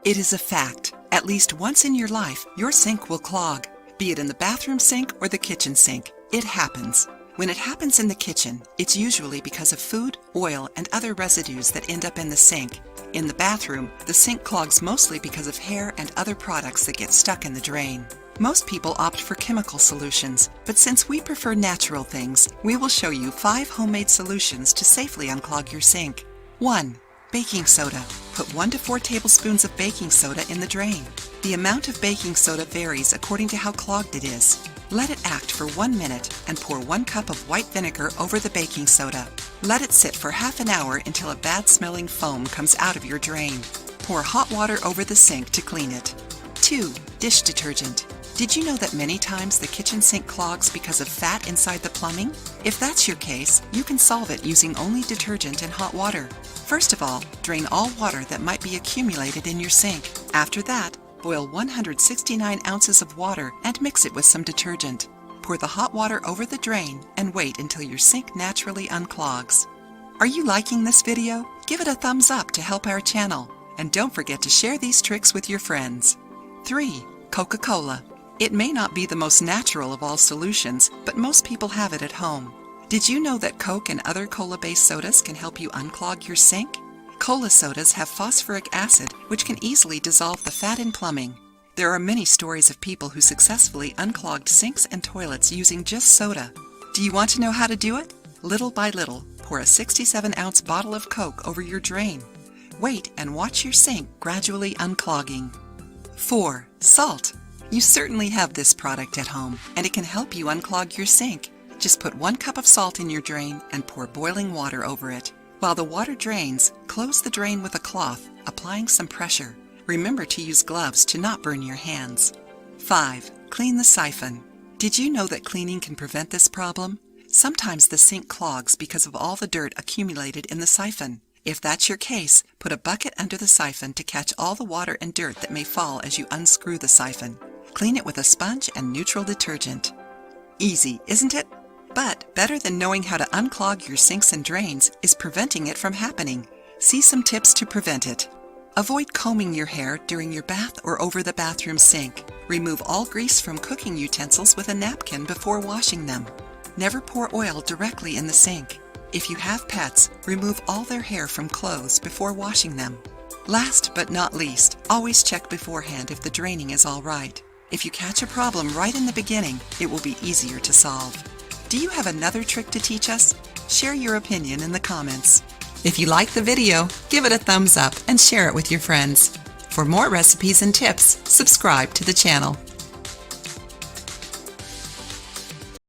It is a fact. At least once in your life, your sink will clog. Be it in the bathroom sink or the kitchen sink, it happens. When it happens in the kitchen, it's usually because of food, oil, and other residues that end up in the sink. In the bathroom, the sink clogs mostly because of hair and other products that get stuck in the drain. Most people opt for chemical solutions, but since we prefer natural things, we will show you 5 homemade solutions to safely unclog your sink. 1. Baking soda. Put 1 to 4 tablespoons of baking soda in the drain. The amount of baking soda varies according to how clogged it is. Let it act for 1 minute and pour 1 cup of white vinegar over the baking soda. Let it sit for half an hour until a bad-smelling foam comes out of your drain. Pour hot water over the sink to clean it. 2. Dish detergent. Did you know that many times the kitchen sink clogs because of fat inside the plumbing? If that's your case, you can solve it using only detergent and hot water. First of all, drain all water that might be accumulated in your sink. After that, boil 169 ounces of water and mix it with some detergent. Pour the hot water over the drain and wait until your sink naturally unclogs. Are you liking this video? Give it a thumbs up to help our channel. And don't forget to share these tricks with your friends. 3. Coca-Cola. It may not be the most natural of all solutions, but most people have it at home. Did you know that Coke and other cola-based sodas can help you unclog your sink? Cola sodas have phosphoric acid, which can easily dissolve the fat in plumbing. There are many stories of people who successfully unclogged sinks and toilets using just soda. Do you want to know how to do it? Little by little, pour a 67-ounce bottle of Coke over your drain. Wait and watch your sink gradually unclogging. 4. Salt. You certainly have this product at home, and it can help you unclog your sink. Just put 1 cup of salt in your drain and pour boiling water over it. While the water drains, close the drain with a cloth, applying some pressure. Remember to use gloves to not burn your hands. 5. Clean the siphon. Did you know that cleaning can prevent this problem? Sometimes the sink clogs because of all the dirt accumulated in the siphon. If that's your case, put a bucket under the siphon to catch all the water and dirt that may fall as you unscrew the siphon. Clean it with a sponge and neutral detergent. Easy, isn't it? But better than knowing how to unclog your sinks and drains is preventing it from happening. See some tips to prevent it. Avoid combing your hair during your bath or over the bathroom sink. Remove all grease from cooking utensils with a napkin before washing them. Never pour oil directly in the sink. If you have pets, remove all their hair from clothes before washing them. Last but not least, always check beforehand if the draining is all right. If you catch a problem right in the beginning, it will be easier to solve. Do you have another trick to teach us? Share your opinion in the comments. If you like the video, give it a thumbs up and share it with your friends. For more recipes and tips, subscribe to the channel.